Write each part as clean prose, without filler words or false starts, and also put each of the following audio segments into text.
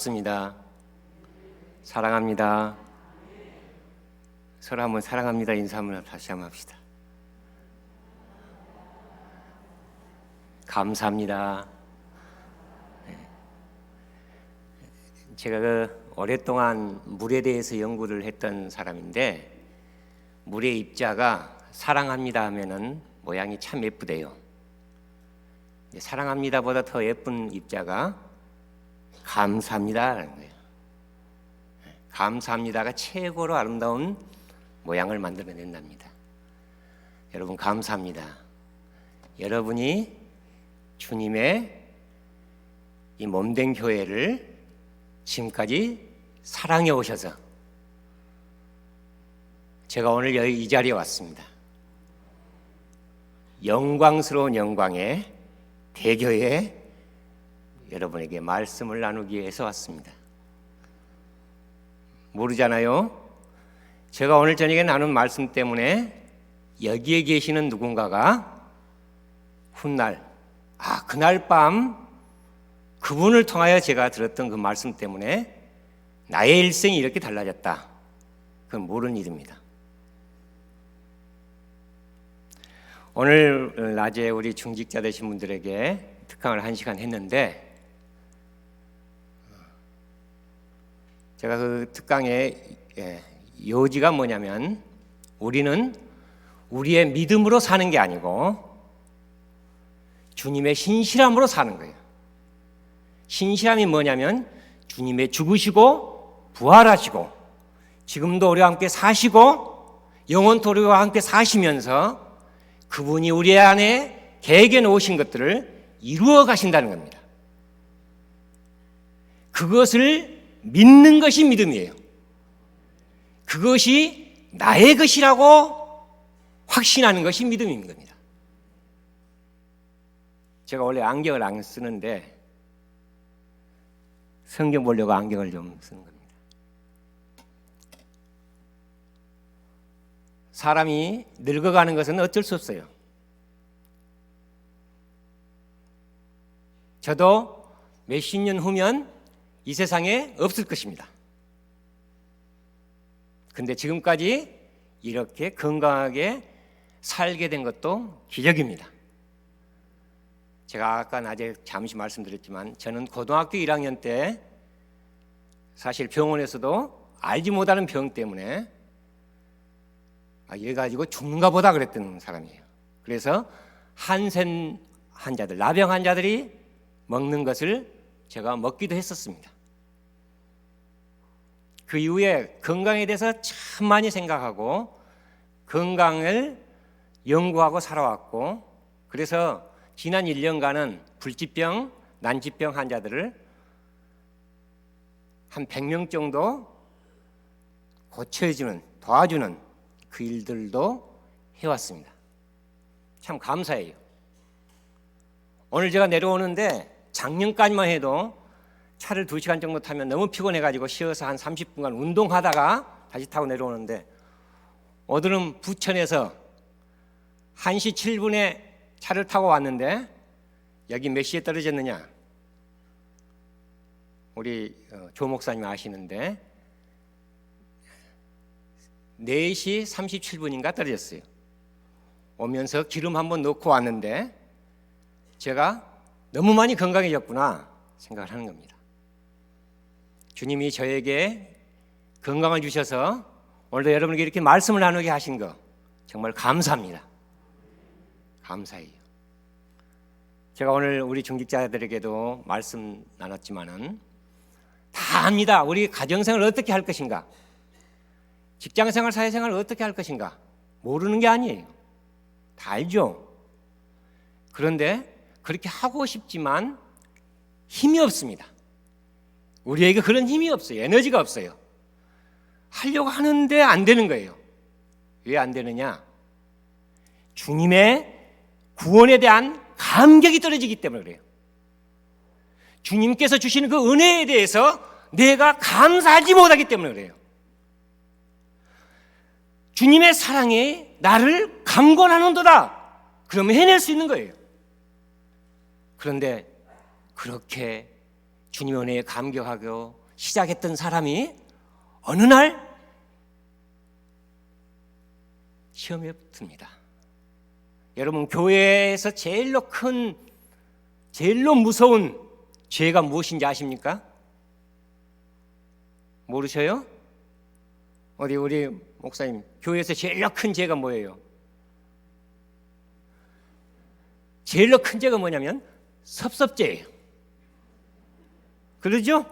습니다. 사랑합니다. 서로 한번 사랑합니다 인사 한번 다시 한번 합시다. 감사합니다. 제가 오랫동안 물에 대해서 연구를 했던 사람인데 물의 입자가 사랑합니다 하면은 모양이 참 예쁘대요. 사랑합니다보다 더 예쁜 입자가 감사합니다라는 거예요. 감사합니다가 최고로 아름다운 모양을 만들어낸답니다. 여러분 감사합니다. 여러분이 주님의 이 몸된 교회를 지금까지 사랑해 오셔서 제가 오늘 이 자리에 왔습니다. 영광스러운 영광의 대교회에 여러분에게 말씀을 나누기 위해서 왔습니다. 모르잖아요. 제가 오늘 저녁에 나눈 말씀 때문에 여기에 계시는 누군가가 훗날 그날 밤 그분을 통하여 제가 들었던 그 말씀 때문에 나의 일생이 이렇게 달라졌다. 그건 모르는 일입니다. 오늘 낮에 우리 중직자 되신 분들에게 특강을 1시간 했는데 제가 그 특강의 요지가 뭐냐면 우리는 우리의 믿음으로 사는 게 아니고 주님의 신실함으로 사는 거예요. 신실함이 뭐냐면 주님의 죽으시고 부활하시고 지금도 우리와 함께 사시고 영원토록 우리와 함께 사시면서 그분이 우리 안에 계획해 놓으신 것들을 이루어 가신다는 겁니다. 그것을 믿는 것이 믿음이에요. 그것이 나의 것이라고 확신하는 것이 믿음인 겁니다. 제가 원래 안경을 안 쓰는데 성경 보려고 안경을 좀 쓰는 겁니다. 사람이 늙어가는 것은 어쩔 수 없어요. 저도 몇십 년 후면 이 세상에 없을 것입니다. 근데 지금까지 이렇게 건강하게 살게 된 것도 기적입니다. 제가 아까 낮에 잠시 말씀드렸지만 저는 고등학교 1학년 때 사실 병원에서도 알지 못하는 병 때문에 이래 가지고 죽는가 보다 그랬던 사람이에요. 그래서 한센 환자들, 나병 환자들이 먹는 것을 제가 먹기도 했었습니다. 그 이후에 건강에 대해서 참 많이 생각하고 건강을 연구하고 살아왔고 그래서 지난 1년간은 불치병, 난치병 환자들을 한 100명 정도 고쳐주는, 도와주는 그 일들도 해왔습니다. 참 감사해요. 오늘 제가 내려오는데 작년까지만 해도 차를 2시간 정도 타면 너무 피곤해가지고 쉬어서 한 30분간 운동하다가 다시 타고 내려오는데 오늘은 부천에서 1시 7분에 차를 타고 왔는데 여기 몇 시에 떨어졌느냐? 우리 조 목사님 아시는데 4시 37분인가 떨어졌어요. 오면서 기름 한번 넣고 왔는데 제가 너무 많이 건강해졌구나 생각을 하는 겁니다. 주님이 저에게 건강을 주셔서 오늘도 여러분에게 이렇게 말씀을 나누게 하신 거 정말 감사합니다. 감사해요. 제가 오늘 우리 중직자들에게도 말씀 나눴지만은 다 압니다. 우리 가정생활을 어떻게 할 것인가, 직장생활, 사회생활을 어떻게 할 것인가 모르는 게 아니에요. 다 알죠. 그런데 그렇게 하고 싶지만 힘이 없습니다. 우리에게 그런 힘이 없어요. 에너지가 없어요. 하려고 하는데 안 되는 거예요. 왜 안 되느냐? 주님의 구원에 대한 감격이 떨어지기 때문에 그래요. 주님께서 주시는 그 은혜에 대해서 내가 감사하지 못하기 때문에 그래요. 주님의 사랑에 나를 강권하는도다. 그러면 해낼 수 있는 거예요. 그런데 그렇게 주님의 은혜에 감격하고 시작했던 사람이 어느 날 시험에 붙습니다. 여러분, 교회에서 제일로 무서운 죄가 무엇인지 아십니까? 모르셔요? 어디 우리 목사님, 교회에서 제일로 큰 죄가 뭐예요? 제일로 큰 죄가 뭐냐면 섭섭죄예요. 그러죠?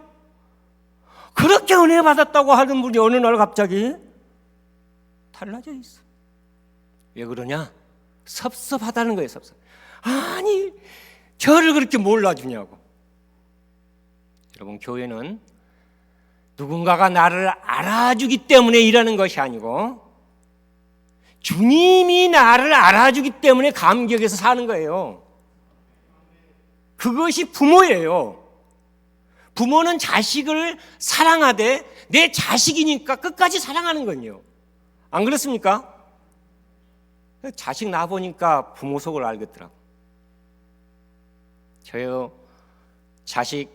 그렇게 은혜 받았다고 하는 분이 어느 날 갑자기 달라져 있어. 왜 그러냐? 섭섭하다는 거예요. 섭섭. 아니, 저를 그렇게 몰라주냐고. 여러분, 교회는 누군가가 나를 알아주기 때문에 일하는 것이 아니고 주님이 나를 알아주기 때문에 감격해서 사는 거예요. 그것이 부모예요. 부모는 자식을 사랑하되 내 자식이니까 끝까지 사랑하는 거예요. 안 그렇습니까? 자식 낳아보니까 부모 속을 알겠더라고. 저요, 자식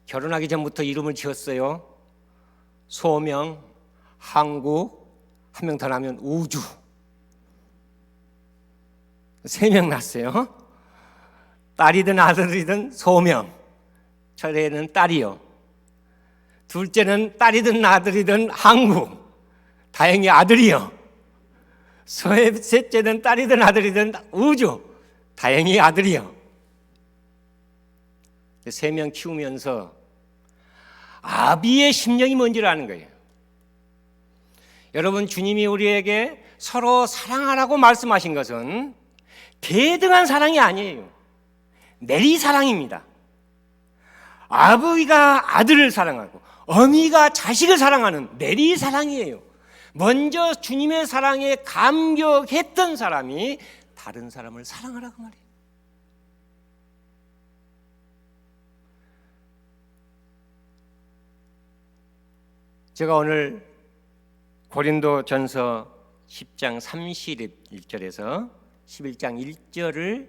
결혼하기 전부터 이름을 지었어요. 소명, 한국, 한 명 더 나면 우주. 3명 낳았어요. 딸이든 아들이든 소명. 첫째는 딸이요. 둘째는 딸이든 아들이든 한국. 다행히 아들이요. 셋째는 딸이든 아들이든 우주. 다행히 아들이요. 3명 키우면서 아비의 심령이 뭔지를 아는 거예요. 여러분, 주님이 우리에게 서로 사랑하라고 말씀하신 것은 대등한 사랑이 아니에요. 내리사랑입니다. 아버지가 아들을 사랑하고 어미가 자식을 사랑하는 내리사랑이에요. 먼저 주님의 사랑에 감격했던 사람이 다른 사람을 사랑하라고 말해요. 제가 오늘 고린도전서 10장 31절에서 11장 1절을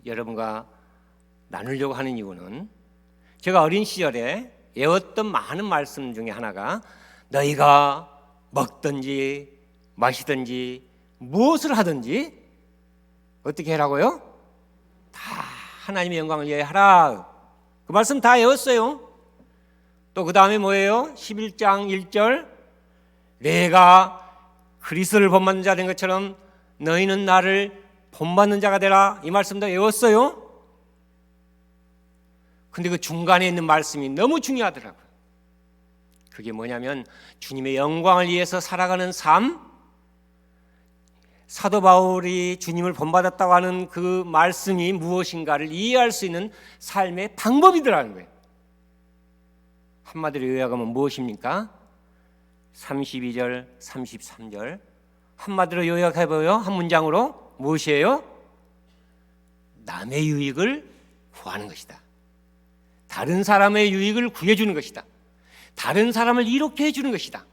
여러분과 나누려고 하는 이유는 제가 어린 시절에 외웠던 많은 말씀 중에 하나가 너희가 먹든지 마시든지 무엇을 하든지 어떻게 하라고요? 다 하나님의 영광을 위해 하라. 그 말씀 다 외웠어요. 또 그 다음에 뭐예요? 11장 1절 내가 그리스도를 본받는 자 된 것처럼 너희는 나를 본받는 자가 되라. 이 말씀도 외웠어요. 근데 그 중간에 있는 말씀이 너무 중요하더라고요. 그게 뭐냐면 주님의 영광을 위해서 살아가는 삶, 사도 바울이 주님을 본받았다고 하는 그 말씀이 무엇인가를 이해할 수 있는 삶의 방법이더라는 거예요. 한마디로 요약하면 무엇입니까? 32절, 33절 한마디로 요약해봐요. 한 문장으로 무엇이에요? 남의 유익을 구하는 것이다. 다른 사람의 유익을 구해주는 것이다. 다른 사람을 이롭게 해주는 것이다.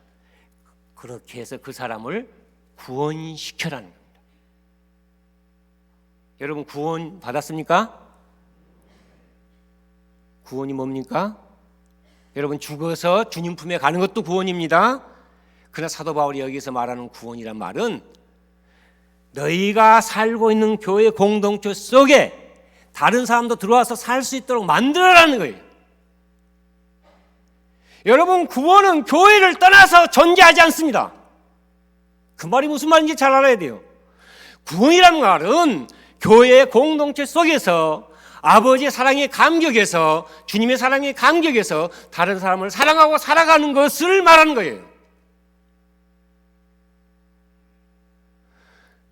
그렇게 해서 그 사람을 구원시켜라는 겁니다. 여러분, 구원 받았습니까? 구원이 뭡니까? 여러분, 죽어서 주님 품에 가는 것도 구원입니다. 그러나 사도 바울이 여기서 말하는 구원이란 말은 너희가 살고 있는 교회 공동체 속에 다른 사람도 들어와서 살 수 있도록 만들어라는 거예요. 여러분, 구원은 교회를 떠나서 존재하지 않습니다. 그 말이 무슨 말인지 잘 알아야 돼요. 구원이란 말은 교회의 공동체 속에서 아버지의 사랑에 감격해서 주님의 사랑에 감격해서 다른 사람을 사랑하고 살아가는 것을 말하는 거예요.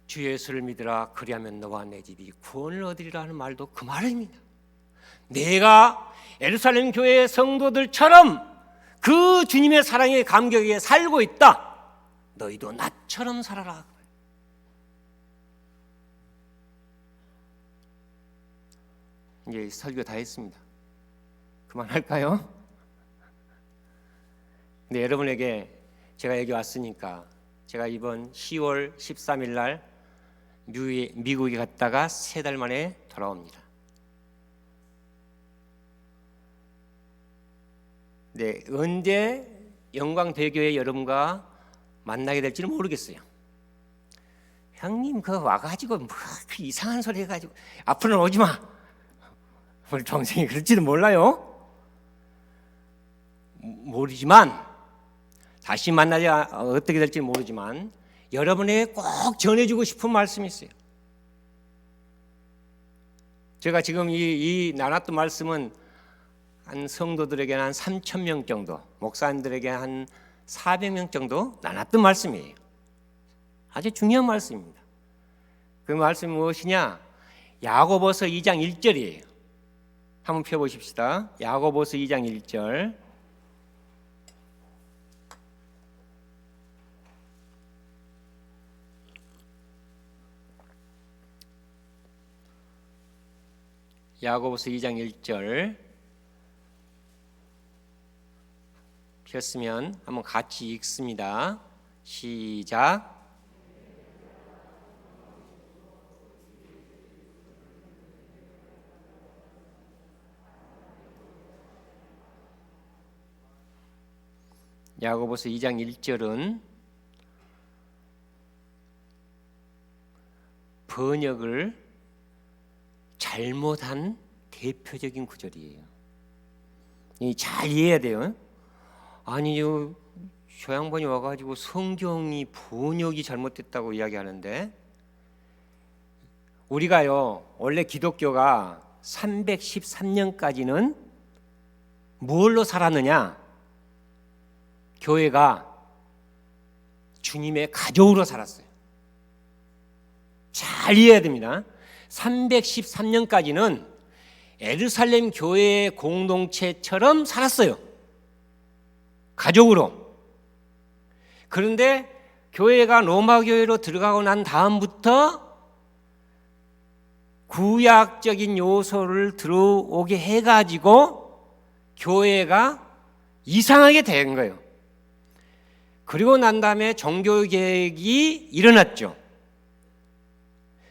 주 예수를 믿으라 그리하면 너와 내 집이 구원을 얻으리라 하는 말도 그 말입니다. 내가 예루살렘 교회의 성도들처럼 그 주님의 사랑에 감격에 살고 있다. 너희도 나처럼 살아라. 이제 설교 다 했습니다. 그만할까요? 근데 여러분에게 제가 여기 왔으니까 제가 이번 10월 13일 날 미국에 갔다가 3달 만에 돌아옵니다. 네, 언제 영광대교의 여러분과 만나게 될지는 모르겠어요. 형님, 와가지고 그 이상한 소리 해가지고 앞으로는 오지 마. 우리 동생이 그럴지도 몰라요. 모르지만 다시 만나지 어떻게 될지 모르지만 여러분에게 꼭 전해주고 싶은 말씀이 있어요. 제가 지금 이 나눴던 말씀은 한 성도들에게 한 3,000명 정도, 목사님들에게 한 400명 정도 나눴던 말씀이에요. 아주 중요한 말씀입니다. 그 말씀이 무엇이냐? 야고보서 2장 1절이에요. 한번 펴보십시다. 야고보서 2장 1절. 야고보서 2장 1절 폈으면 한번 같이 읽습니다. 시작. 야고보서 2장 1절은 번역을 잘못한 대표적인 구절이에요. 잘 이해해야 돼요. 아니, 저 양반이 와가지고 성경이 번역이 잘못됐다고 이야기하는데, 우리가요 원래 기독교가 313년까지는 뭘로 살았느냐? 교회가 주님의 가족으로 살았어요. 잘 이해해야 됩니다. 313년까지는 예루살렘 교회의 공동체처럼 살았어요. 가족으로. 그런데 교회가 로마 교회로 들어가고 난 다음부터 구약적인 요소를 들어오게 해가지고 교회가 이상하게 된 거예요. 그리고 난 다음에 종교개혁이 일어났죠.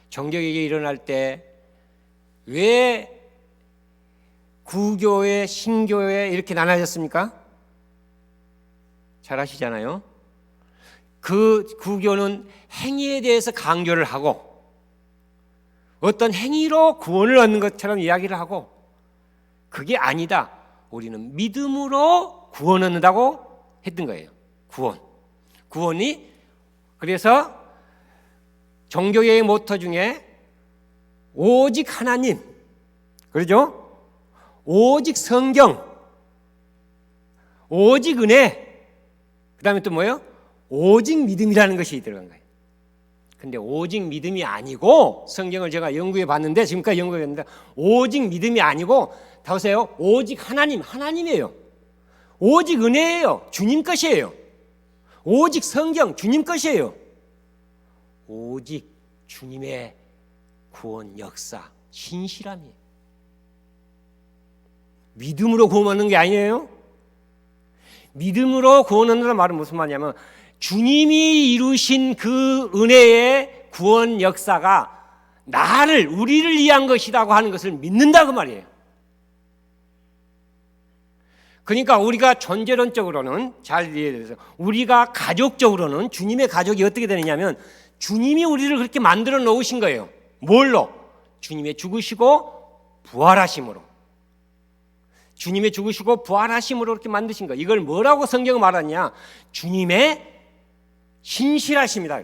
종교개혁이 일어날 때 왜 구교회, 신교회 이렇게 나눠졌습니까? 잘 아시잖아요. 그 구교는 행위에 대해서 강조를 하고 어떤 행위로 구원을 얻는 것처럼 이야기를 하고, 그게 아니다. 우리는 믿음으로 구원 얻는다고 했던 거예요. 구원이 그래서 종교개혁의 모토 중에 오직 하나님, 그렇죠? 오직 성경, 오직 은혜, 그 다음에 또 뭐예요? 오직 믿음이라는 것이 들어간 거예요. 근데 오직 믿음이 아니고, 성경을 제가 연구해 봤는데, 지금까지 연구했는데, 오직 믿음이 아니고, 다 보세요. 오직 하나님이에요. 오직 은혜예요. 주님 것이에요. 오직 성경, 주님 것이에요. 오직 주님의 구원 역사, 신실함이에요. 믿음으로 구원 얻는 게 아니에요. 믿음으로 구원 얻는다는 말은 무슨 말이냐면, 주님이 이루신 그 은혜의 구원 역사가 우리를 위한 것이라고 하는 것을 믿는다 그 말이에요. 그러니까 우리가 존재론적으로는 잘 이해돼서, 우리가 가족적으로는 주님의 가족이 어떻게 되느냐면, 주님이 우리를 그렇게 만들어 놓으신 거예요. 뭘로? 주님의 죽으시고 부활하심으로. 주님의 죽으시고 부활하심으로 그렇게 만드신 거예요. 이걸 뭐라고 성경은 말하냐? 주님의 신실하심이다.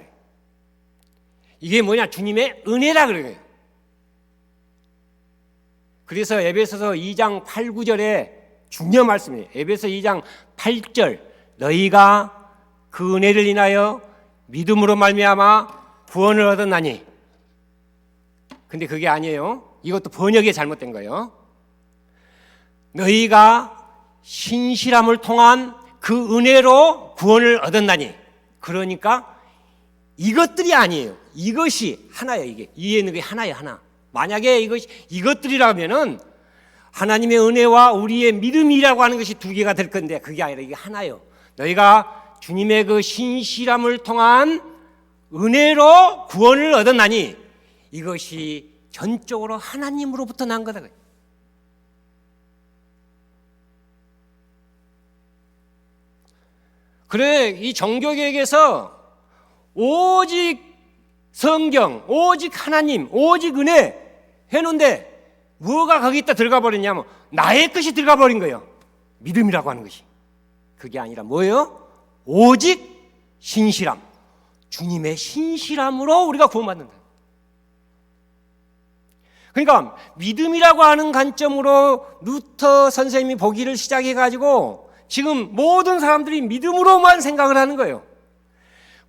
이게 뭐냐? 주님의 은혜라 그래요. 그래서 에베소서 2장 8, 9절에 중요한 말씀이에요. 에베소 2장 8절, 너희가 그 은혜를 인하여 믿음으로 말미암아 구원을 얻었나니. 근데 그게 아니에요. 이것도 번역이 잘못된 거예요. 너희가 신실함을 통한 그 은혜로 구원을 얻었나니. 그러니까 이것들이 아니에요. 이것이 하나예요. 이게 이해는 게 하나예요. 하나. 만약에 이것들이라면은 하나님의 은혜와 우리의 믿음이라고 하는 것이 두 개가 될 건데, 그게 아니라 이게 하나예요. 너희가 주님의 그 신실함을 통한 은혜로 구원을 얻었나니, 이것이 전적으로 하나님으로부터 난 거다. 그래, 이 종교개혁에서 오직 성경, 오직 하나님, 오직 은혜 해놓은데 뭐가 거기다 들어가 버렸냐면 나의 것이 들어가 버린 거예요. 믿음이라고 하는 것이. 그게 아니라 뭐예요? 오직 신실함. 주님의 신실함으로 우리가 구원받는다. 그러니까 믿음이라고 하는 관점으로 루터 선생님이 보기를 시작해가지고 지금 모든 사람들이 믿음으로만 생각을 하는 거예요.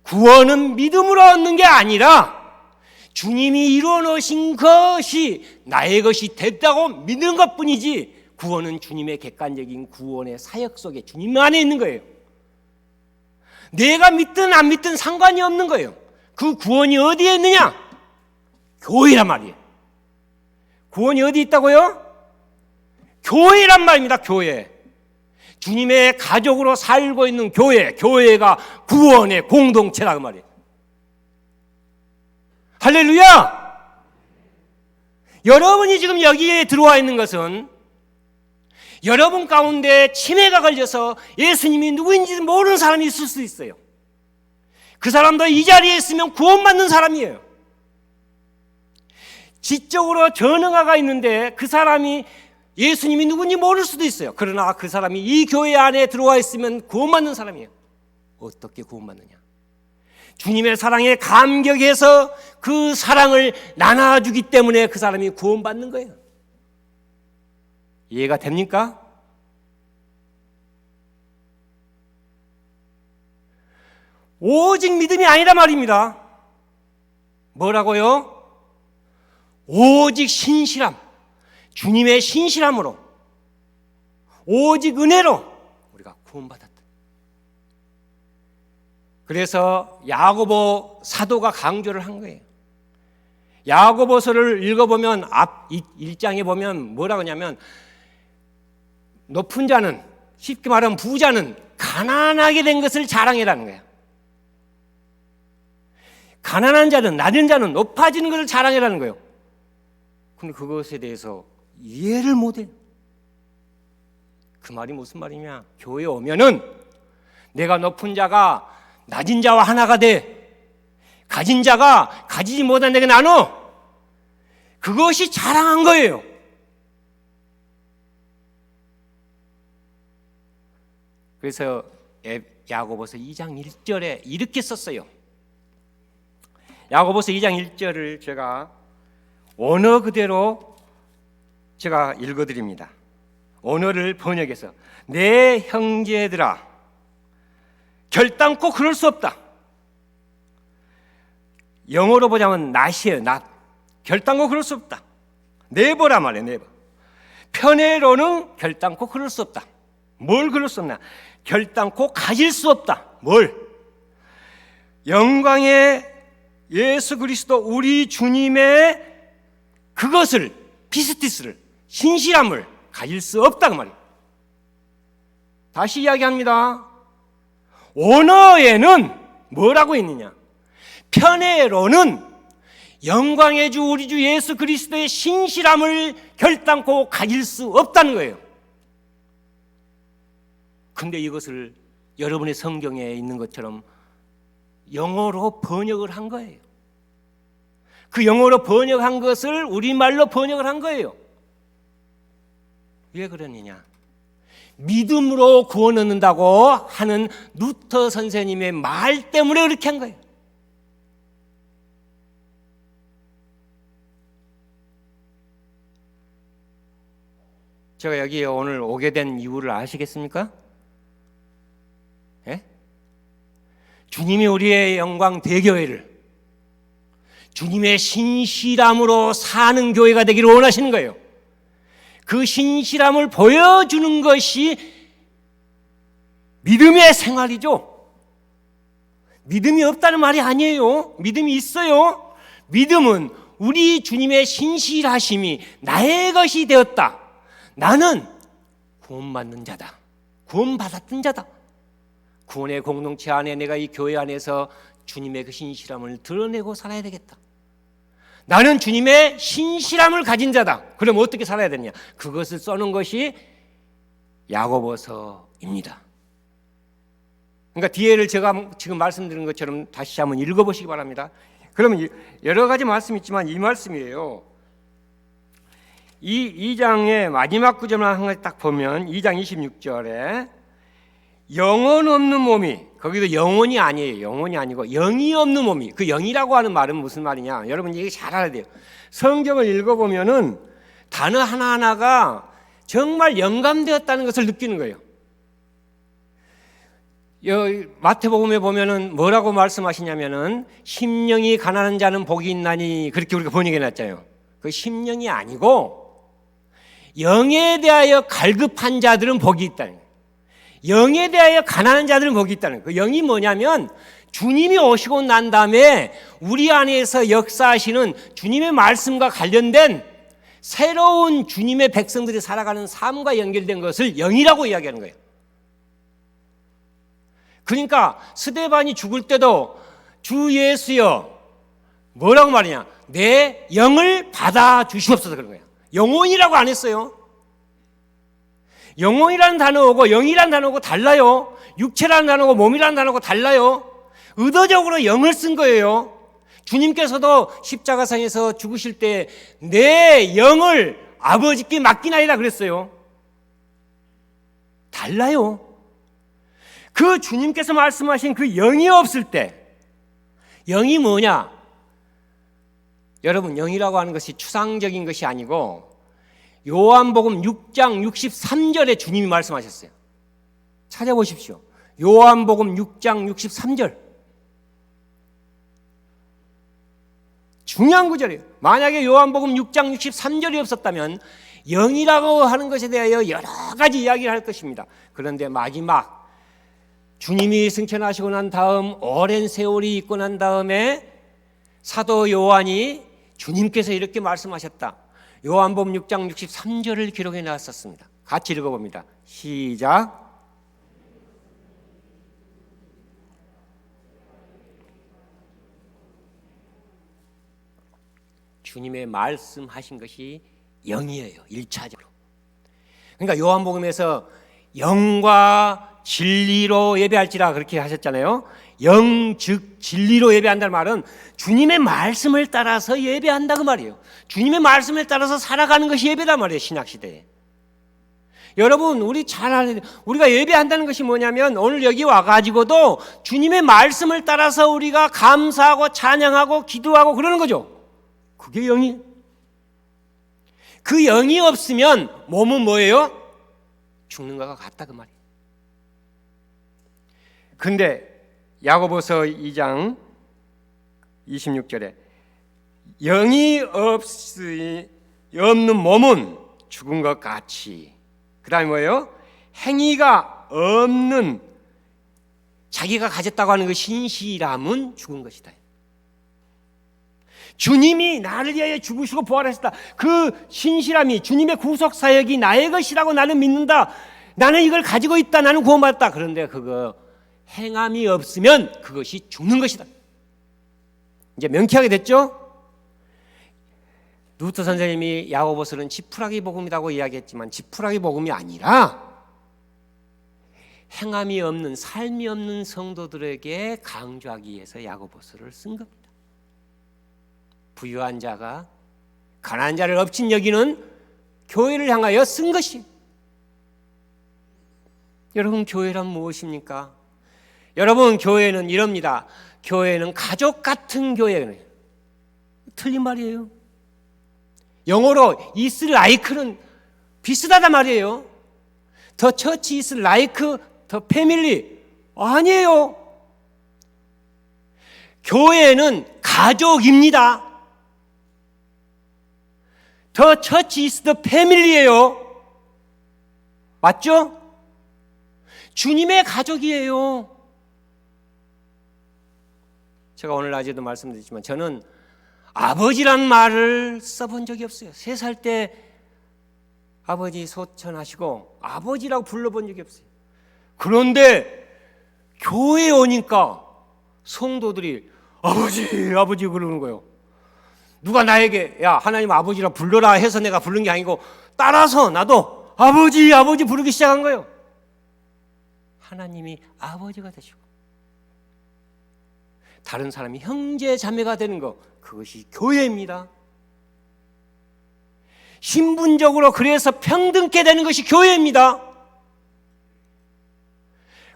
구원은 믿음으로 얻는 게 아니라 주님이 이루어 놓으신 것이 나의 것이 됐다고 믿는 것뿐이지, 구원은 주님의 객관적인 구원의 사역 속에 주님 안에 있는 거예요. 내가 믿든 안 믿든 상관이 없는 거예요. 그 구원이 어디에 있느냐? 교회란 말이에요. 구원이 어디 있다고요? 교회란 말입니다. 교회. 주님의 가족으로 살고 있는 교회. 교회가 구원의 공동체라고 말이에요. 할렐루야! 여러분이 지금 여기에 들어와 있는 것은 여러분 가운데 치매가 걸려서 예수님이 누구인지 모르는 사람이 있을 수 있어요. 그 사람도 이 자리에 있으면 구원받는 사람이에요. 지적으로 전응아가 있는데 그 사람이 예수님이 누군지 모를 수도 있어요. 그러나 그 사람이 이 교회 안에 들어와 있으면 구원받는 사람이에요. 어떻게 구원받느냐? 주님의 사랑에 감격해서 그 사랑을 나눠주기 때문에 그 사람이 구원받는 거예요. 이해가 됩니까? 오직 믿음이 아니라 말입니다. 뭐라고요? 오직 신실함, 주님의 신실함으로, 오직 은혜로 우리가 구원받았다. 그래서 야고보 사도가 강조를 한 거예요. 야고보서를 읽어보면 앞 1장에 보면 뭐라고 하냐면, 높은 자는, 쉽게 말하면 부자는 가난하게 된 것을 자랑해라는 거야. 가난한 자는, 낮은 자는 높아지는 것을 자랑해라는 거예요. 근데 그것에 대해서 이해를 못해요. 그 말이 무슨 말이냐? 교회에 오면은 내가 높은 자가 낮은 자와 하나가 돼, 가진 자가 가지지 못한 데게 나눠, 그것이 자랑한 거예요. 그래서 야고보서 2장 1절에 이렇게 썼어요. 야고보서 2장 1절을 제가 원어 그대로 제가 읽어드립니다. 원어를 번역해서, 내 형제들아 결단코 그럴 수 없다. 영어로 보자면 not이에요. not. 결단코 그럴 수 없다. never란 말이에요. never. 편애로는 결단코 그럴 수 없다. 뭘 그럴 수 없나? 결단코 가질 수 없다. 뭘? 영광의 예수 그리스도 우리 주님의 그것을, 피스티스를, 신실함을 가질 수 없다고 말이에요. 다시 이야기합니다. 원어에는 뭐라고 있느냐? 편애로는 영광의 주 우리 주 예수 그리스도의 신실함을 결단코 가질 수 없다는 거예요. 근데 이것을 여러분의 성경에 있는 것처럼 영어로 번역을 한 거예요. 그 영어로 번역한 것을 우리말로 번역을 한 거예요. 왜 그러느냐? 믿음으로 구원 얻는다고 하는 루터 선생님의 말 때문에 그렇게 한 거예요. 제가 여기 오늘 오게 된 이유를 아시겠습니까? 예? 주님이 우리의 영광 대교회를 주님의 신실함으로 사는 교회가 되기를 원하시는 거예요. 그 신실함을 보여주는 것이 믿음의 생활이죠. 믿음이 없다는 말이 아니에요. 믿음이 있어요. 믿음은 우리 주님의 신실하심이 나의 것이 되었다. 나는 구원받는 자다. 구원받았던 자다. 구원의 공동체 안에, 내가 이 교회 안에서 주님의 그 신실함을 드러내고 살아야 되겠다. 나는 주님의 신실함을 가진 자다. 그럼 어떻게 살아야 되느냐? 그것을 써놓은 것이 야고보서입니다. 그러니까 뒤에를 제가 지금 말씀드린 것처럼 다시 한번 읽어보시기 바랍니다. 그러면 여러 가지 말씀이 있지만 이 말씀이에요. 이 2장의 마지막 구절만 한 가지 딱 보면 2장 26절에 영혼 없는 몸이, 거기도 영혼이 아니에요. 영혼이 아니고 영이 없는 몸이, 그 영이라고 하는 말은 무슨 말이냐? 여러분 이게 잘 알아야 돼요. 성경을 읽어보면은 단어 하나하나가 정말 영감되었다는 것을 느끼는 거예요. 마태복음에 보면은 뭐라고 말씀하시냐면은 심령이 가난한 자는 복이 있나니, 그렇게 우리가 번역해 놨잖아요. 그 심령이 아니고 영에 대하여 갈급한 자들은 복이 있다는 거예요. 영에 대하여 가난한 자들은 복이 있다는 거예요. 그 영이 뭐냐면 주님이 오시고 난 다음에 우리 안에서 역사하시는 주님의 말씀과 관련된 새로운 주님의 백성들이 살아가는 삶과 연결된 것을 영이라고 이야기하는 거예요. 그러니까 스데반이 죽을 때도 주 예수여 뭐라고 말이냐, 내 영을 받아 주시옵소서 그런 거예요. 영혼이라고 안 했어요. 영혼이라는 단어하고 영이라는 단어하고 달라요. 육체라는 단어하고 몸이라는 단어하고 달라요. 의도적으로 영을 쓴 거예요. 주님께서도 십자가상에서 죽으실 때 내 영을 아버지께 맡기나이다 그랬어요. 달라요. 그 주님께서 말씀하신 그 영이 없을 때, 영이 뭐냐? 여러분, 영이라고 하는 것이 추상적인 것이 아니고 요한복음 6장 63절에 주님이 말씀하셨어요. 찾아보십시오. 요한복음 6장 63절. 중요한 구절이에요. 만약에 요한복음 6장 63절이 없었다면 영이라고 하는 것에 대하여 여러 가지 이야기를 할 것입니다. 그런데 마지막 주님이 승천하시고 난 다음 오랜 세월이 있고 난 다음에 사도 요한이 주님께서 이렇게 말씀하셨다. 요한복음 6장 63절을 기록해 놨었습니다. 같이 읽어봅니다. 시작. 주님의 말씀하신 것이 영이에요. 1차적으로. 그러니까 요한복음에서 영과 진리로 예배할지라 그렇게 하셨잖아요. 영 즉 진리로 예배한다는 말은 주님의 말씀을 따라서 예배한다 그 말이에요. 주님의 말씀을 따라서 살아가는 것이 예배란 말이에요. 신약시대에. 여러분 우리 잘 아는, 우리가 예배한다는 것이 뭐냐면 오늘 여기 와가지고도 주님의 말씀을 따라서 우리가 감사하고 찬양하고 기도하고 그러는 거죠. 그게 영이. 그 영이 없으면 몸은 뭐예요? 죽는 것과 같다 그 말이에요. 근데 야고보서 2장 26절에 영이 없는 몸은 죽은 것 같이, 그 다음에 뭐예요? 행위가 없는 자기가 가졌다고 하는 그 신실함은 죽은 것이다. 주님이 나를 위하여 죽으시고 부활하셨다. 그 신실함이, 주님의 구속사역이 나의 것이라고 나는 믿는다. 나는 이걸 가지고 있다. 나는 구원받았다. 그런데 그거 행함이 없으면 그것이 죽는 것이다. 이제 명쾌하게 됐죠? 루터 선생님이 야고보서는 지푸라기 복음이라고 이야기했지만 지푸라기 복음이 아니라 행함이 없는, 삶이 없는 성도들에게 강조하기 위해서 야고보서를 쓴 겁니다. 부유한 자가 가난한 자를 업신 여기는 교회를 향하여 쓴 것이. 여러분 교회란 무엇입니까? 여러분 교회는 이럽니다. 교회는 가족 같은 교회예요. 틀린 말이에요. 영어로 is like는 비슷하단 말이에요. The church is like the family. 아니에요. 교회는 가족입니다. The church is the family예요. 맞죠? 주님의 가족이에요. 제가 오늘 낮에도 말씀드렸지만 저는 아버지란 말을 써본 적이 없어요. 3살 때 아버지 소천하시고 아버지라고 불러본 적이 없어요. 그런데 교회에 오니까 성도들이 아버지 아버지 그러는 거예요. 누가 나에게 야 하나님 아버지라 불러라 해서 내가 부른 게 아니고 따라서 나도 아버지 아버지 부르기 시작한 거예요. 하나님이 아버지가 되시고 다른 사람이 형제 자매가 되는 것, 그것이 교회입니다. 신분적으로 그래서 평등케 되는 것이 교회입니다.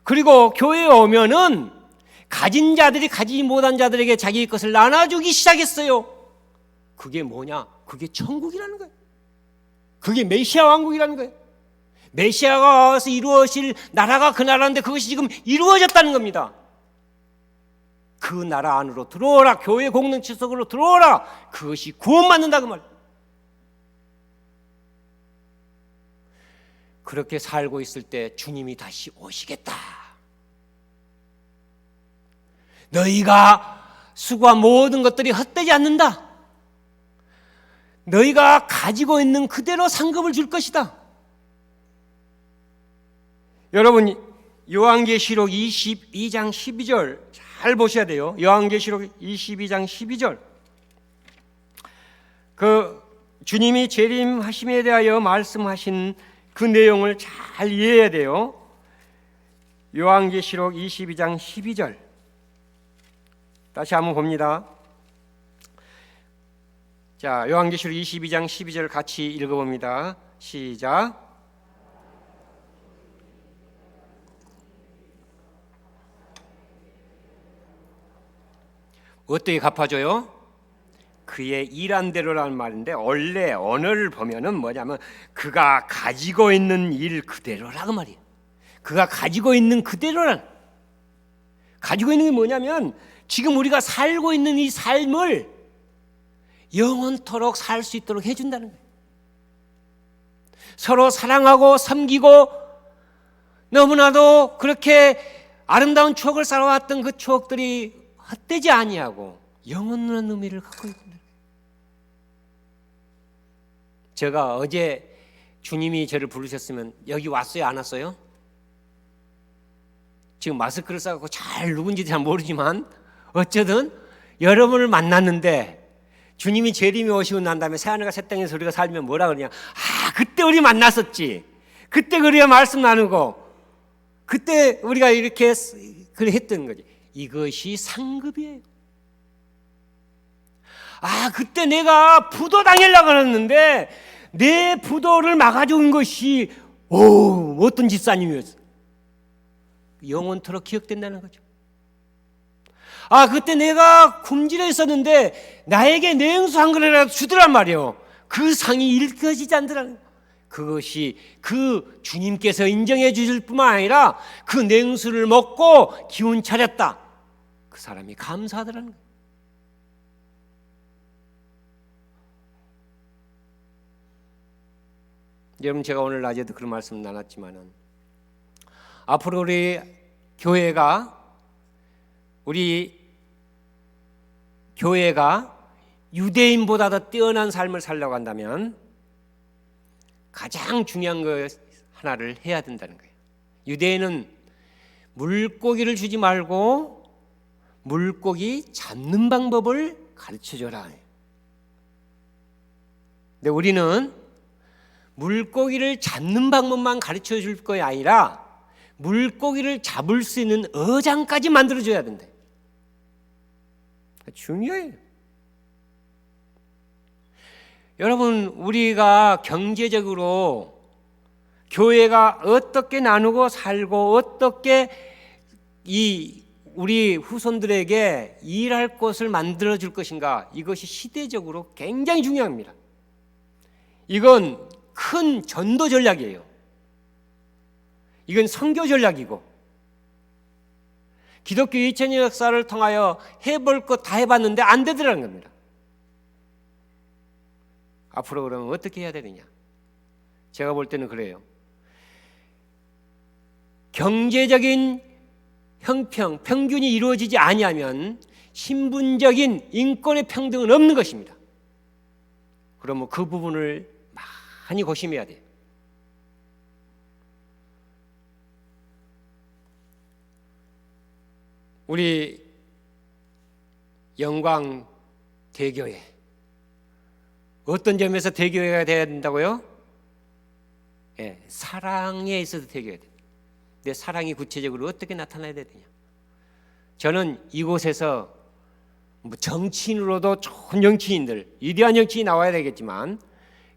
그리고 교회에 오면은 가진 자들이 가지지 못한 자들에게 자기 것을 나눠주기 시작했어요. 그게 뭐냐? 그게 천국이라는 거예요. 그게 메시아 왕국이라는 거예요. 메시아가 와서 이루어질 나라가 그 나라인데 그것이 지금 이루어졌다는 겁니다. 그 나라 안으로 들어오라. 교회 공동체 속으로 들어오라. 그것이 구원받는다 그 말. 그렇게 살고 있을 때 주님이 다시 오시겠다. 너희가 수고한 모든 것들이 헛되지 않는다. 너희가 가지고 있는 그대로 상급을 줄 것이다. 여러분, 요한계시록 22장 12절 잘 보셔야 돼요. 요한계시록 22장 12절. 그 주님이 재림하심에 대하여 말씀하신 그 내용을 잘 이해해야 돼요. 요한계시록 22장 12절. 다시 한번 봅니다. 자, 요한계시록 22장 12절 같이 읽어봅니다. 시작. 어떻게 갚아줘요? 그의 일한 대로라는 말인데 원래 언어를 보면은 뭐냐면 그가 가지고 있는 일 그대로라고 말이에요. 그가 가지고 있는 그대로란, 가지고 있는 게 뭐냐면 지금 우리가 살고 있는 이 삶을 영원토록 살 수 있도록 해준다는 거예요. 서로 사랑하고 섬기고 너무나도 그렇게 아름다운 추억을 쌓아왔던 그 추억들이 헛되지 아니하고 영원한 의미를 갖고 있습니다. 제가 어제 주님이 저를 부르셨으면 여기 왔어요, 안 왔어요? 지금 마스크를 써갖고 잘 누군지 잘 모르지만 어쨌든 여러분을 만났는데 주님이 재림이 오시고 난 다음에 새하늘과 새 땅에서 우리가 살면 뭐라 그러냐? 아, 그때 우리 만났었지. 그때 우리가 말씀 나누고 그때 우리가 이렇게 그래 했던 거지. 이것이 상급이에요. 아, 그때 내가 부도 당하려고 했는데 내 부도를 막아준 것이 어떤 집사님이었어. 영원토록 기억된다는 거죠. 아, 그때 내가 굶주려 있었는데 나에게 냉수 한 그릇이라도 주더란 말이에요. 그 상이 읽혀지지 않더라는 거예요. 그것이 그 주님께서 인정해 주실 뿐만 아니라 그 냉수를 먹고 기운 차렸다. 그 사람이 감사하더라는 거예요. 여러분, 제가 오늘 낮에도 그런 말씀 나눴지만은 앞으로 우리 교회가 유대인보다 더 뛰어난 삶을 살려고 한다면 가장 중요한 거 하나를 해야 된다는 거예요. 유대인은 물고기를 주지 말고 물고기 잡는 방법을 가르쳐줘라. 근데 우리는 물고기를 잡는 방법만 가르쳐줄 것이 아니라 물고기를 잡을 수 있는 어장까지 만들어줘야 된다. 중요해요. 여러분, 우리가 경제적으로 교회가 어떻게 나누고 살고 어떻게 우리 후손들에게 일할 곳을 만들어 줄 것인가, 이것이 시대적으로 굉장히 중요합니다. 이건 큰 전도 전략이에요. 이건 선교 전략이고 기독교 2000년 역사를 통하여 해볼 것 다 해봤는데 안 되더라는 겁니다. 앞으로 그러면 어떻게 해야 되느냐? 제가 볼 때는 그래요. 경제적인 평균이 이루어지지 아니하면 신분적인 인권의 평등은 없는 것입니다. 그러면 그 부분을 많이 고심해야 돼요. 우리 영광 대교회, 어떤 점에서 대교회가 되어야 된다고요? 예, 사랑에 있어서 대교회가 됩니다. 근데 사랑이 구체적으로 어떻게 나타나야 되느냐? 저는 이곳에서 뭐 정치인으로도 좋은 정치인들, 위대한 정치인이 나와야 되겠지만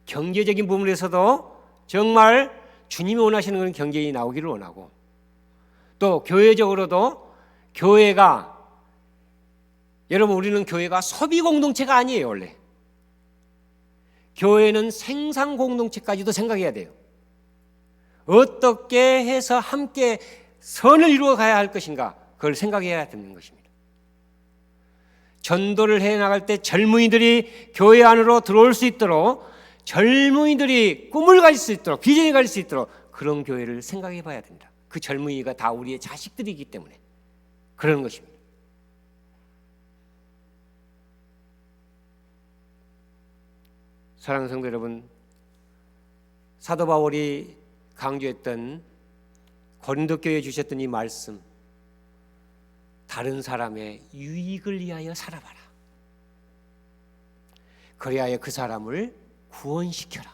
경제적인 부분에서도 정말 주님이 원하시는 그런 경제인이 나오기를 원하고, 또 교회적으로도 교회가, 여러분 우리는 교회가 소비 공동체가 아니에요. 원래 교회는 생산 공동체까지도 생각해야 돼요. 어떻게 해서 함께 선을 이루어 가야 할 것인가, 그걸 생각해야 되는 것입니다. 전도를 해 나갈 때 젊은이들이 교회 안으로 들어올 수 있도록, 젊은이들이 꿈을 가질 수 있도록, 비전을 가질 수 있도록 그런 교회를 생각해 봐야 된다. 그 젊은이가 다 우리의 자식들이기 때문에 그러는 것입니다. 사랑하는 성도 여러분, 사도 바울이 강조했던 고린도 교회에 주셨던 이 말씀, 다른 사람의 유익을 위하여 살아봐라. 그리하여 그 사람을 구원시켜라.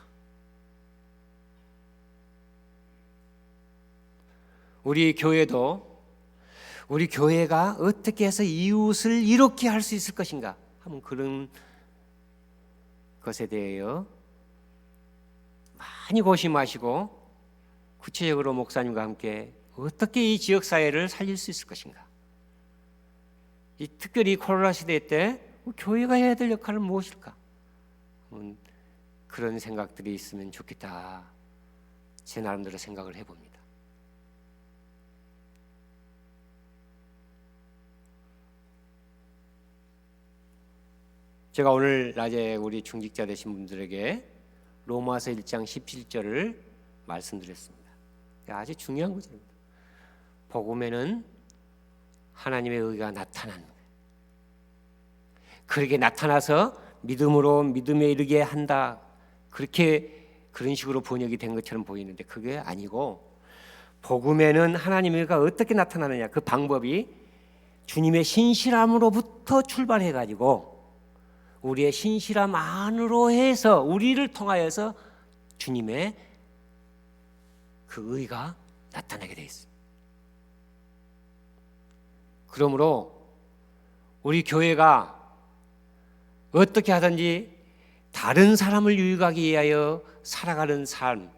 우리 교회도, 우리 교회가 어떻게 해서 이웃을 이롭게 할 수 있을 것인가 하면, 그런 것에 대하여 많이 고심하시고 구체적으로 목사님과 함께 어떻게 이 지역사회를 살릴 수 있을 것인가, 이 특별히 코로나 시대 때 교회가 해야 될 역할은 무엇일까, 그런 생각들이 있으면 좋겠다, 제 나름대로 생각을 해봅니다. 제가 오늘 낮에 우리 중직자 되신 분들에게 로마서 1장 17절을 말씀드렸습니다. 아주 중요한 거죠. 복음에는 하나님의 의가 나타나는 거예요. 그렇게 나타나서 믿음으로 믿음에 이르게 한다, 그런 식으로 번역이 된 것처럼 보이는데 그게 아니고, 복음에는 하나님의 의가 어떻게 나타나느냐, 그 방법이 주님의 신실함으로부터 출발해 가지고 우리의 신실함 안으로 해서, 우리를 통하여서 주님의 그 의가 나타나게 되어 있습니다. 그러므로 우리 교회가 어떻게 하든지 다른 사람을 유익하기 위하여 살아가는 삶,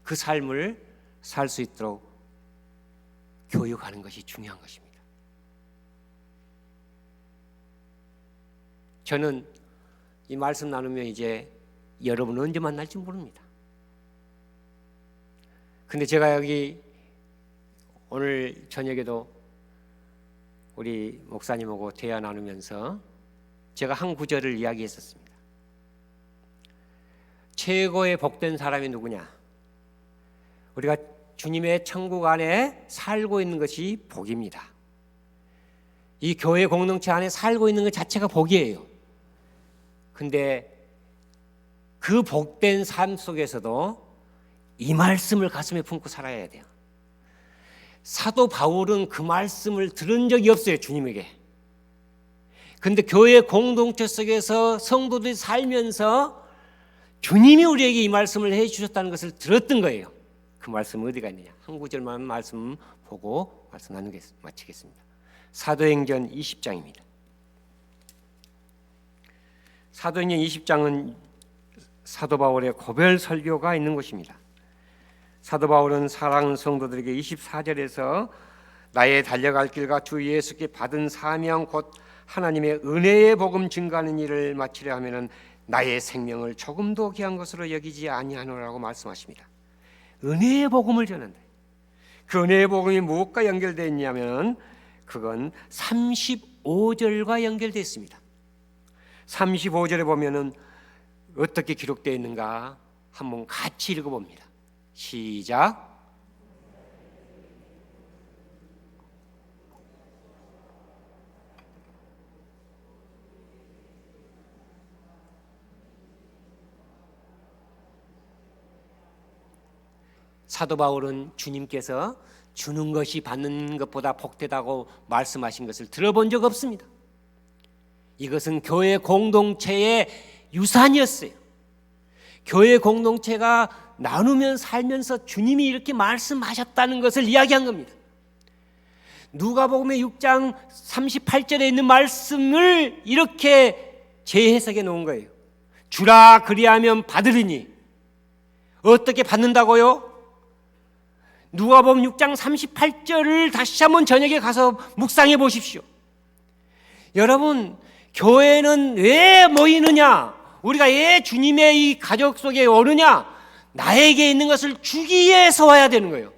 그 삶을 살 수 있도록 교육하는 것이 중요한 것입니다. 저는 이 말씀 나누면 이제 여러분 언제 만날지 모릅니다. 근데 제가 여기 오늘 저녁에도 우리 목사님하고 대화 나누면서 제가 한 구절을 이야기했었습니다. 최고의 복된 사람이 누구냐? 우리가 주님의 천국 안에 살고 있는 것이 복입니다. 이 교회 공동체 안에 살고 있는 것 자체가 복이에요. 근데 그 복된 삶 속에서도 이 말씀을 가슴에 품고 살아야 돼요. 사도 바울은 그 말씀을 들은 적이 없어요, 주님에게. 근데 교회 공동체 속에서 성도들이 살면서 주님이 우리에게 이 말씀을 해주셨다는 것을 들었던 거예요. 그 말씀은 어디가 있느냐? 한 구절만 말씀 보고 말씀 마치겠습니다. 사도행전 20장입니다. 사도행전 20장은 사도 바울의 고별 설교가 있는 곳입니다. 사도 바울은 사랑하는 성도들에게 24절에서 나의 달려갈 길과 주 예수께 받은 사명 곧 하나님의 은혜의 복음 증가하는 일을 마치려 하면은 나의 생명을 조금도 귀한 것으로 여기지 아니하노라고 말씀하십니다. 은혜의 복음을 전한다. 그 은혜의 복음이 무엇과 연결되어 있냐면 그건 35절과 연결되어 있습니다. 35절에 보면은 어떻게 기록되어 있는가 한번 같이 읽어봅니다. 시작. 사도 바울은 주님께서 주는 것이 받는 것보다 복되다고 말씀하신 것을 들어본 적 없습니다. 이것은 교회 공동체의 유산이었어요. 교회 공동체가 나누면 살면서 주님이 이렇게 말씀하셨다는 것을 이야기한 겁니다. 누가복음의 6장 38절에 있는 말씀을 이렇게 재해석해 놓은 거예요. 주라 그리하면 받으리니. 어떻게 받는다고요? 누가복음 6장 38절을 다시 한번 저녁에 가서 묵상해 보십시오. 여러분, 교회는 왜 모이느냐? 우리가 왜 주님의 이 가족 속에 오느냐? 나에게 있는 것을 주기 위해서 와야 되는 거예요.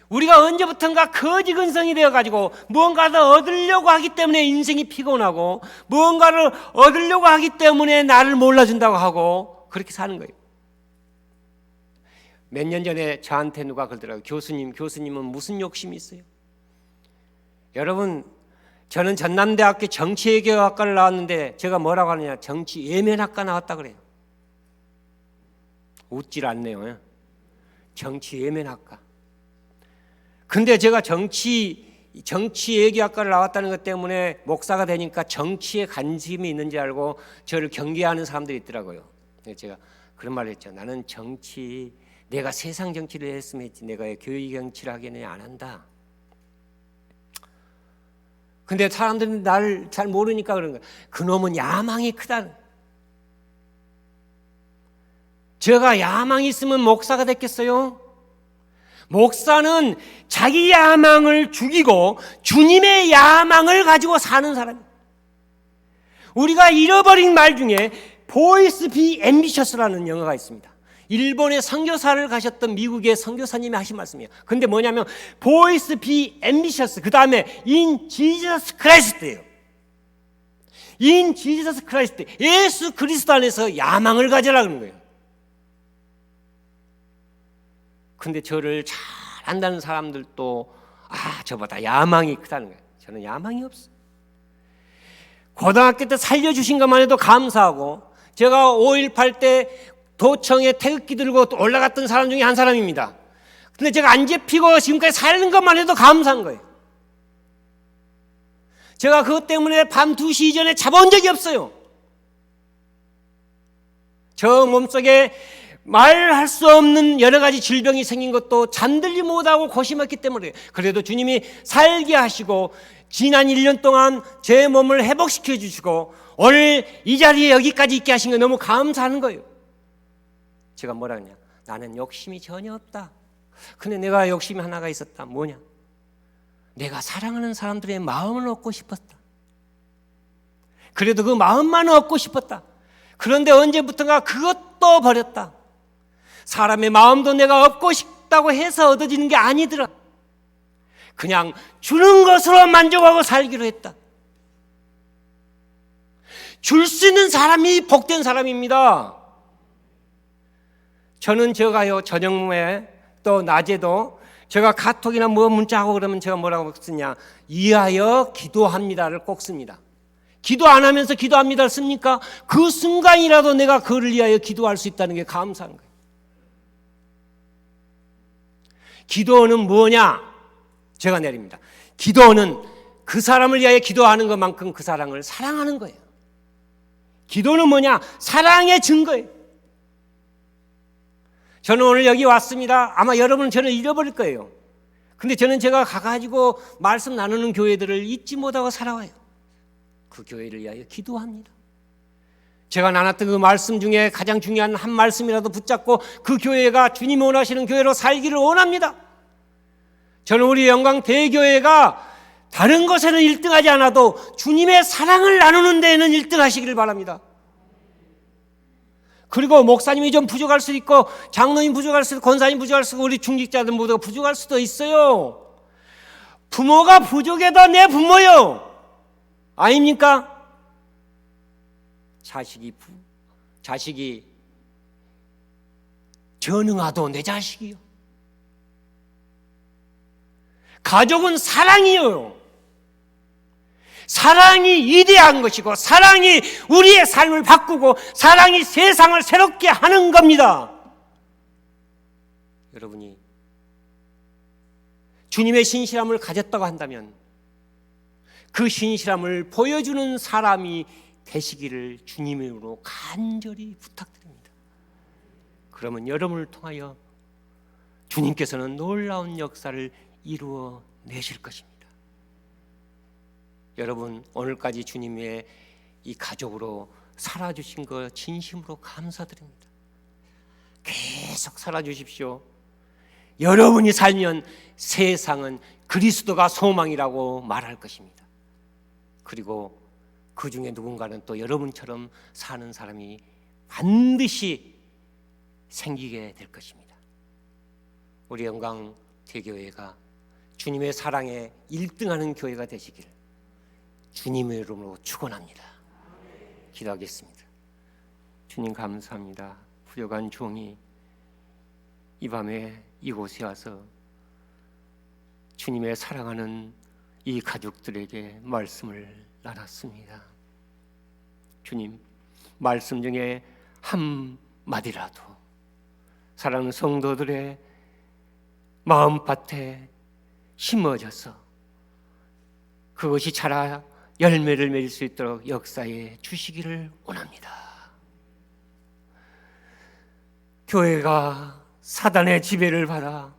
우리가 언제부턴가 거지근성이 되어가지고 무언가를 얻으려고 하기 때문에 인생이 피곤하고, 무언가를 얻으려고 하기 때문에 나를 몰라준다고 하고 그렇게 사는 거예요. 몇 년 전에 저한테 누가 그러더라고요. 교수님은 무슨 욕심이 있어요? 여러분, 저는 전남대학교 정치외교학과를 나왔는데 제가 뭐라고 하느냐? 정치예면학과 나왔다 그래요. 웃질 않네요. 정치예면학과. 근데 제가 정치외교학과를 나왔다는 것 때문에 목사가 되니까 정치에 관심이 있는지 알고 저를 경계하는 사람들이 있더라고요. 제가 그런 말을 했죠. 나는 내가 세상 정치를 했으면 했지 내가 교육 정치를 하기는 안 한다. 근데 사람들은 나를 잘 모르니까 그런 거야. 그놈은 야망이 크다. 제가 야망이 있으면 목사가 됐겠어요? 목사는 자기 야망을 죽이고 주님의 야망을 가지고 사는 사람이에요. 우리가 잃어버린 말 중에 보이스 비 앰비셔스라는 영어가 있습니다. 일본에 선교사를 가셨던 미국의 선교사님이 하신 말씀이에요. 근데 뭐냐면 보이스 비 앰비셔스, 그 다음에 인 지저스 크라이스트예요. 인 지저스 크라이스트, 예수 그리스도 안에서 야망을 가져라 그러는 거예요. 근데 저를 잘 안다는 사람들도 저보다 야망이 크다는 거예요. 저는 야망이 없어요. 고등학교 때 살려주신 것만 해도 감사하고, 제가 5.18 때 도청에 태극기 들고 올라갔던 사람 중에 한 사람입니다. 근데 제가 안 잡히고 지금까지 사는 것만 해도 감사한 거예요. 제가 그것 때문에 밤 2시 이전에 잡아온 적이 없어요. 저 몸속에 말할 수 없는 여러 가지 질병이 생긴 것도 잠들지 못하고 고심했기 때문에, 그래도 주님이 살게 하시고 지난 1년 동안 제 몸을 회복시켜 주시고 오늘 이 자리에 여기까지 있게 하신 거 너무 감사하는 거예요. 제가 뭐라 그러냐? 나는 욕심이 전혀 없다. 근데 내가 욕심이 하나가 있었다. 뭐냐? 내가 사랑하는 사람들의 마음을 얻고 싶었다. 그래도 그 마음만 얻고 싶었다. 그런데 언제부턴가 그것도 버렸다. 사람의 마음도 내가 얻고 싶다고 해서 얻어지는 게 아니더라. 그냥 주는 것으로 만족하고 살기로 했다. 줄 수 있는 사람이 복된 사람입니다. 저는 제가요, 저녁에 또 낮에도 제가 카톡이나 뭐 문자하고 그러면 제가 뭐라고 쓰냐? 이하여 기도합니다를 꼭 씁니다. 기도 안 하면서 기도합니다를 씁니까? 그 순간이라도 내가 그를 위하여 기도할 수 있다는 게 감사한 거예요. 기도는 뭐냐? 제가 내립니다. 기도는 그 사람을 위하여 기도하는 것만큼 그 사람을 사랑하는 거예요. 기도는 뭐냐? 사랑의 증거예요. 저는 오늘 여기 왔습니다. 아마 여러분은 저를 잃어버릴 거예요. 근데 저는 제가 가가지고 말씀 나누는 교회들을 잊지 못하고 살아와요. 그 교회를 위하여 기도합니다. 제가 나눴던 그 말씀 중에 가장 중요한 한 말씀이라도 붙잡고 그 교회가 주님이 원하시는 교회로 살기를 원합니다. 저는 우리 영광 대교회가 다른 것에는 1등하지 않아도 주님의 사랑을 나누는 데에는 1등하시기를 바랍니다. 그리고 목사님이 좀 부족할 수도 있고, 장로님 부족할 수도 있고, 권사님 부족할 수도 있고, 우리 중직자들 모두가 부족할 수도 있어요. 부모가 부족해도 내 부모요. 아닙니까? 자식이 전능하도 내 자식이요. 가족은 사랑이요. 사랑이 이대한 것이고, 사랑이 우리의 삶을 바꾸고, 사랑이 세상을 새롭게 하는 겁니다. 여러분이 주님의 신실함을 가졌다고 한다면 그 신실함을 보여주는 사람이 되시기를 주님으로 간절히 부탁드립니다. 그러면 여러분을 통하여 주님께서는 놀라운 역사를 이루어 내실 것입니다. 여러분, 오늘까지 주님의 이 가족으로 살아주신 것 진심으로 감사드립니다. 계속 살아주십시오. 여러분이 살면 세상은 그리스도가 소망이라고 말할 것입니다. 그리고 그 중에 누군가는 또 여러분처럼 사는 사람이 반드시 생기게 될 것입니다. 우리 영광 대교회가 주님의 사랑에 1등하는 교회가 되시길 주님의 이름으로 축원합니다. 기도하겠습니다. 주님 감사합니다. 부족한 종이 이 밤에 이곳에 와서 주님의 사랑하는 이 가족들에게 말씀을 나눴습니다. 주님, 말씀 중에 한마디라도 사랑하는 성도들의 마음밭에 심어져서 그것이 자라 열매를 맺을 수 있도록 역사해 주시기를 원합니다. 교회가 사단의 지배를 받아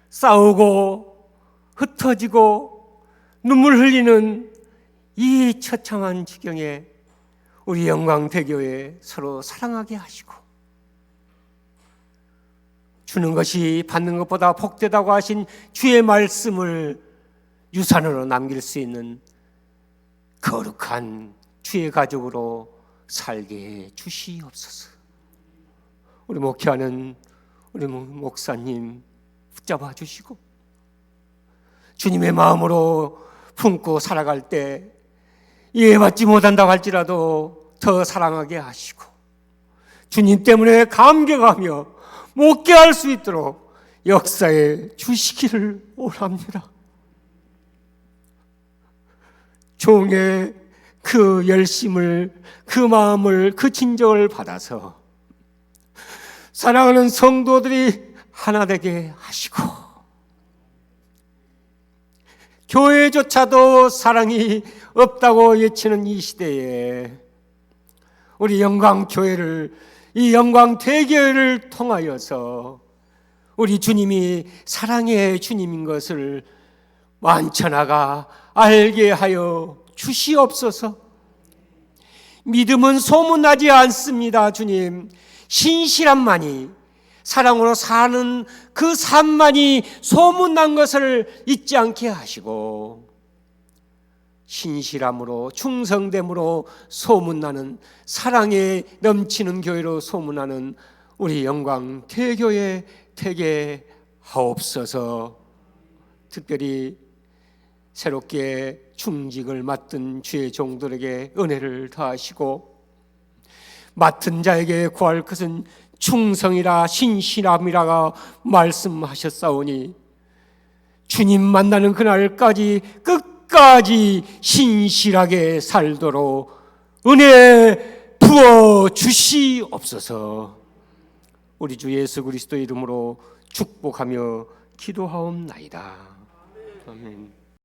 싸우고 흩어지고 눈물 흘리는 이 처참한 지경에 우리 영광대교회 서로 사랑하게 하시고 주는 것이 받는 것보다 복되다고 하신 주의 말씀을 유산으로 남길 수 있는 거룩한 주의 가족으로 살게 해 주시옵소서. 우리 목회하는 우리 목사님 붙잡아 주시고 주님의 마음으로 품고 살아갈 때 이해받지 못한다고 할지라도 더 사랑하게 하시고 주님 때문에 감격하며 목회할 수 있도록 역사해 주시기를 원합니다. 종의 그 열심을, 그 마음을, 그 진정을 받아서 사랑하는 성도들이 하나 되게 하시고 교회조차도 사랑이 없다고 외치는 이 시대에 우리 영광교회를, 이 영광대교회를 통하여서 우리 주님이 사랑의 주님인 것을 만천하가 알게 하여 주시옵소서. 믿음은 소문나지 않습니다. 주님, 신실함만이, 사랑으로 사는 그 삶만이 소문난 것을 잊지 않게 하시고 신실함으로 충성됨으로 소문나는, 사랑에 넘치는 교회로 소문나는 우리 영광 대교회 되게 하옵소서. 특별히 새롭게 중직을 맡은 주의 종들에게 은혜를 더하시고 맡은 자에게 구할 것은 충성이라 신실함이라가 말씀하셨사오니 주님 만나는 그날까지 끝까지 신실하게 살도록 은혜 부어 주시옵소서. 우리 주 예수 그리스도 이름으로 축복하며 기도하옵나이다. 아멘.